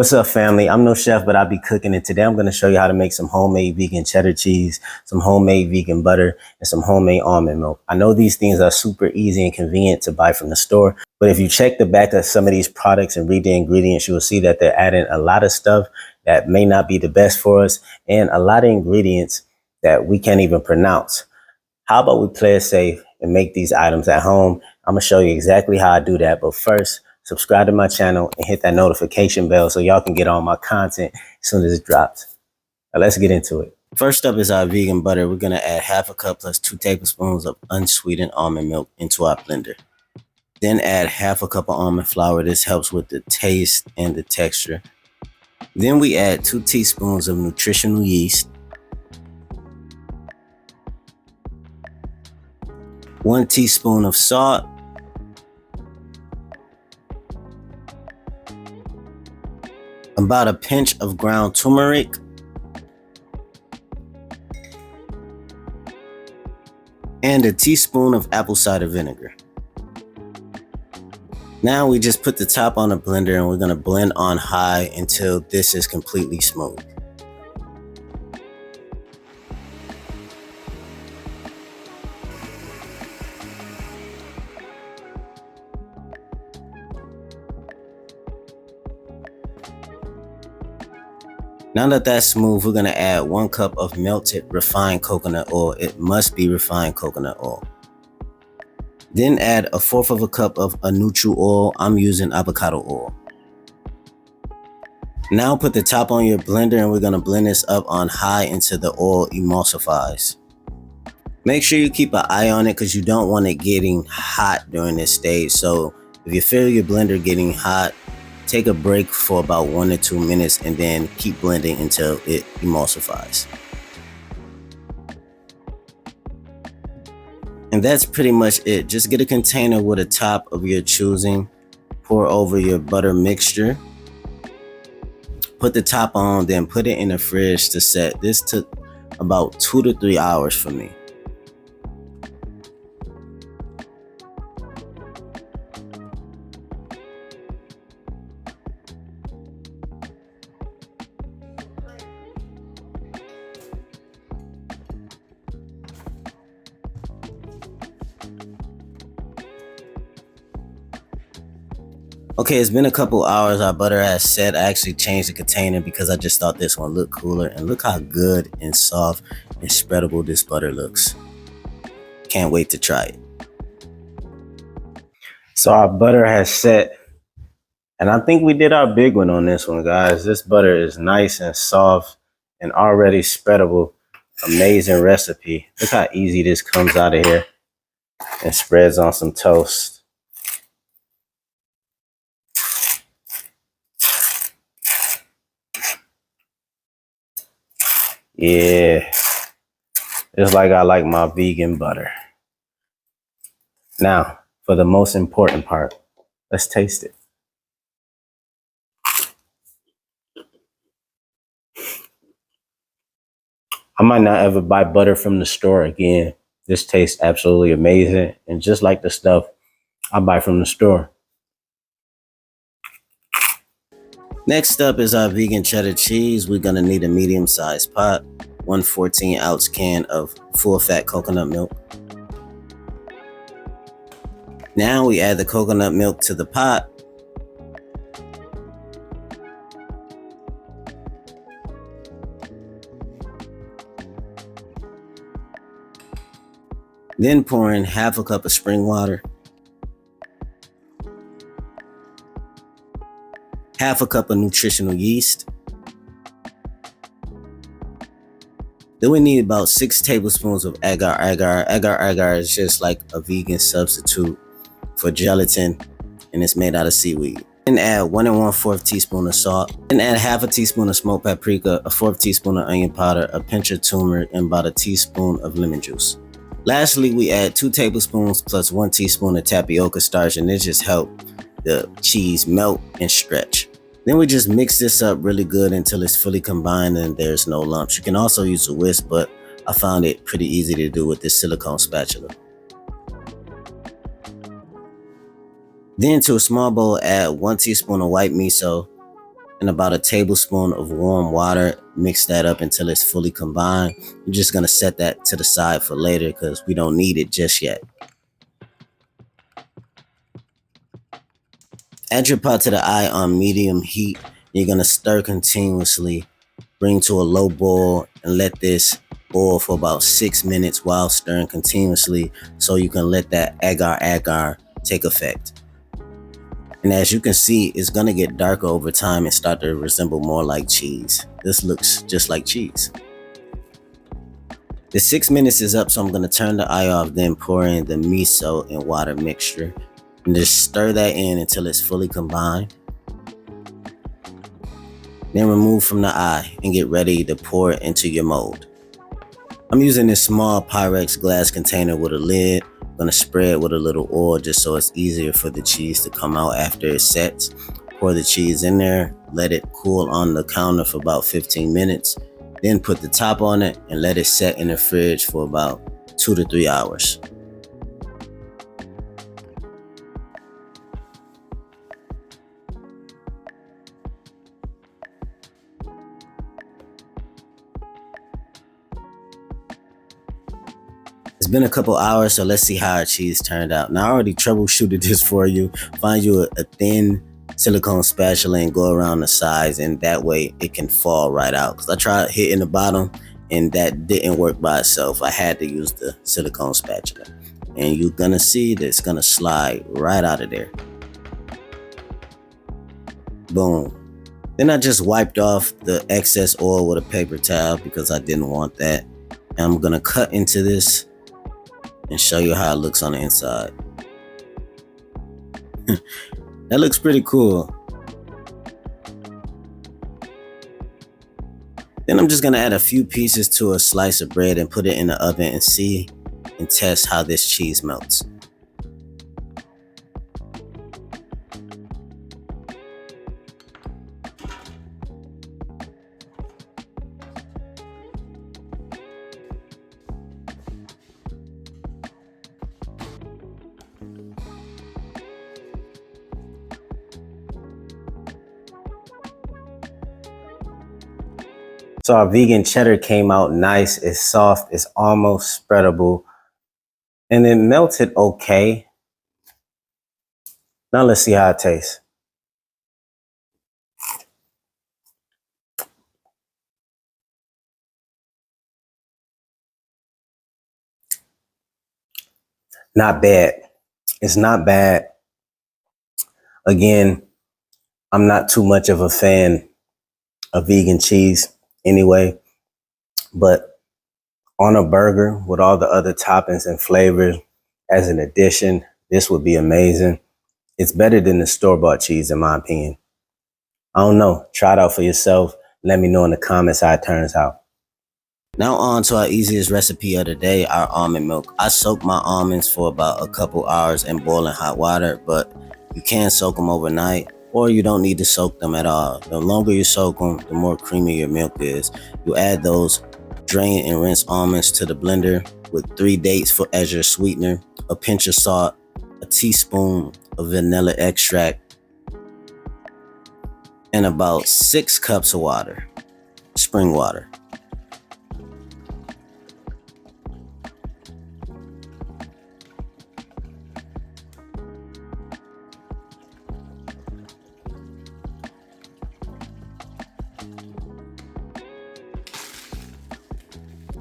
What's up, family? I'm no chef, but I'll be cooking, and today I'm going to show you how to make some homemade vegan cheddar cheese, some homemade vegan butter, and some homemade almond milk. I know these things are super easy and convenient to buy from the store, but if you check the back of some of these products and read the ingredients, you will see that they're adding a lot of stuff that may not be the best for us, and a lot of ingredients that we can't even pronounce. How about we play it safe and make these items at home? I'm going to show you exactly how I do that, but first, subscribe to my channel and hit that notification bell so y'all can get all my content as soon as it drops. Now let's get into it. First up is our vegan butter. We're going to add half a cup plus 2 tablespoons of unsweetened almond milk into our blender. Then add half a cup of almond flour. This helps with the taste and the texture. Then we add 2 teaspoons of nutritional yeast, 1 teaspoon of salt, about a pinch of ground turmeric, and a teaspoon of apple cider vinegar. Now we just put the top on the blender and we're going to blend on high until this is completely smooth. Now that that's smooth, we're going to add 1 cup of melted refined coconut oil. It must be refined coconut oil. Then add 1/4 of a cup of a neutral oil. I'm using avocado oil. Now put the top on your blender and we're going to blend this up on high until the oil emulsifies. Make sure you keep an eye on it because you don't want it getting hot during this stage. So if you feel your blender getting hot, take a break for about 1 to 2 minutes and then keep blending until it emulsifies. And that's pretty much it. Just get a container with a top of your choosing. Pour over your butter mixture. Put the top on, then put it in the fridge to set. This took about 2 to 3 hours for me. Okay, it's been a couple hours. Our butter has set. I actually changed the container because I just thought this one looked cooler. And look how good and soft and spreadable this butter looks. Can't wait to try it. So our butter has set. And I think we did our big one on this one, guys. This butter is nice and soft and already spreadable. Amazing recipe. Look how easy this comes out of here and spreads on some toast. Yeah, just like I like my vegan butter. Now, for the most important part, let's taste it. I might not ever buy butter from the store again. This tastes absolutely amazing and just like the stuff I buy from the store. Next up is our vegan cheddar cheese. We're going to need a medium-sized pot, 1 14-ounce can of full-fat coconut milk. Now we add the coconut milk to the pot. Then pour in half a cup of spring water, half a cup of nutritional yeast. Then we need about 6 tablespoons of Agar Agar. Agar Agar is just like a vegan substitute for gelatin, and it's made out of seaweed. Then add 1 1/4 teaspoon of salt. Then add half a teaspoon of smoked paprika, 1/4 teaspoon of onion powder, a pinch of turmeric, and about a teaspoon of lemon juice. Lastly, we add 2 tablespoons plus 1 teaspoon of tapioca starch, and this just helps the cheese melt and stretch. Then we just mix this up really good until it's fully combined and there's no lumps. You can also use a whisk, but I found it pretty easy to do with this silicone spatula. Then to a small bowl, add 1 teaspoon of white miso, and about a tablespoon of warm water. Mix that up until it's fully combined. You're just gonna set that to the side for later because we don't need it just yet. Add your pot to the eye on medium heat. You're gonna stir continuously, bring to a low boil, and let this boil for about 6 minutes while stirring continuously so you can let that agar agar take effect. And as you can see, it's gonna get darker over time and start to resemble more like cheese. This looks just like cheese. The 6 minutes is up, so I'm gonna turn the eye off, then pour in the miso and water mixture. And just stir that in until it's fully combined. Then remove from the eye and get ready to pour it into your mold. I'm using this small Pyrex glass container with a lid. I'm gonna spread with a little oil just so it's easier for the cheese to come out after it sets. Pour the cheese in there, let it cool on the counter for about 15 minutes. Then put the top on it and let it set in the fridge for about 2 to 3 hours. It's been a couple hours, so let's see how our cheese turned out. Now I already troubleshooted this for you. Find you a thin silicone spatula and go around the sides, and that way it can fall right out. Because I tried hitting the bottom and that didn't work by itself. I had to use the silicone spatula. And you're gonna see that it's gonna slide right out of there. Boom. Then I just wiped off the excess oil with a paper towel because I didn't want that. And I'm gonna cut into this and show you how it looks on the inside. That looks pretty cool. Then I'm just gonna add a few pieces to a slice of bread and put it in the oven and see and test how this cheese melts. So our vegan cheddar came out nice. It's soft. It's almost spreadable. And it melted okay. Now let's see how it tastes. Not bad. It's not bad. Again, I'm not too much of a fan of vegan cheese anyway, but on a burger with all the other toppings and flavors as an addition, this would be amazing. It's better than the store-bought cheese in my opinion. I don't know. Try it out for yourself. Let me know in the comments how it turns out. Now on to our easiest recipe of the day, our almond milk. I soak my almonds for about a couple hours in boiling hot water, but you can soak them overnight, or you don't need to soak them at all. The longer you soak them, the more creamy your milk is. You add those drain and rinse almonds to the blender with 3 dates as your sweetener, a pinch of salt, a teaspoon of vanilla extract, and about 6 cups of water, spring water.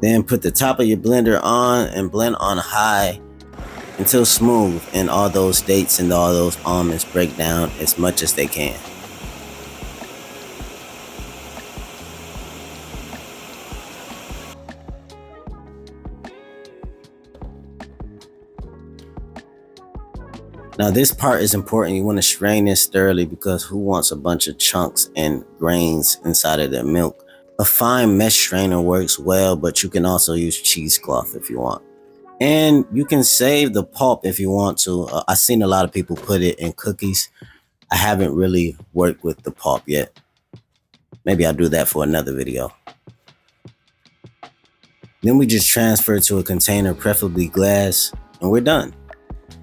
Then put the top of your blender on and blend on high until smooth and all those dates and all those almonds break down as much as they can. Now this part is important. You want to strain this thoroughly because who wants a bunch of chunks and grains inside of their milk? A fine mesh strainer works well, but you can also use cheesecloth if you want. And you can save the pulp if you want to. I've seen a lot of people put it in cookies. I haven't really worked with the pulp yet. Maybe I'll do that for another video. Then we just transfer to a container, preferably glass, and we're done.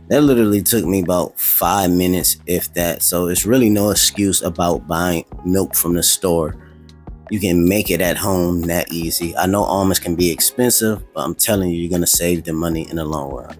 That literally took me about 5 minutes, if that. So it's really no excuse about buying milk from the store. You can make it at home that easy. I know almonds can be expensive, but I'm telling you, you're gonna save the money in the long run.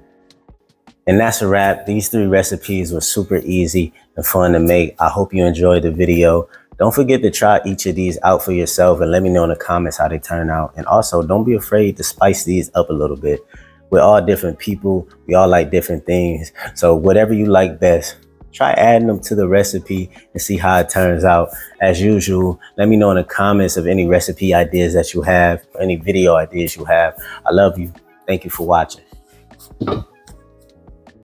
And that's a wrap. These 3 recipes were super easy and fun to make. I hope you enjoyed the video. Don't forget to try each of these out for yourself and let me know in the comments how they turn out. And also, don't be afraid to spice these up a little bit. We're all different people. We all like different things. So whatever you like best, try adding them to the recipe and see how it turns out. As usual, let me know in the comments of any recipe ideas that you have, or any video ideas you have. I love you. Thank you for watching.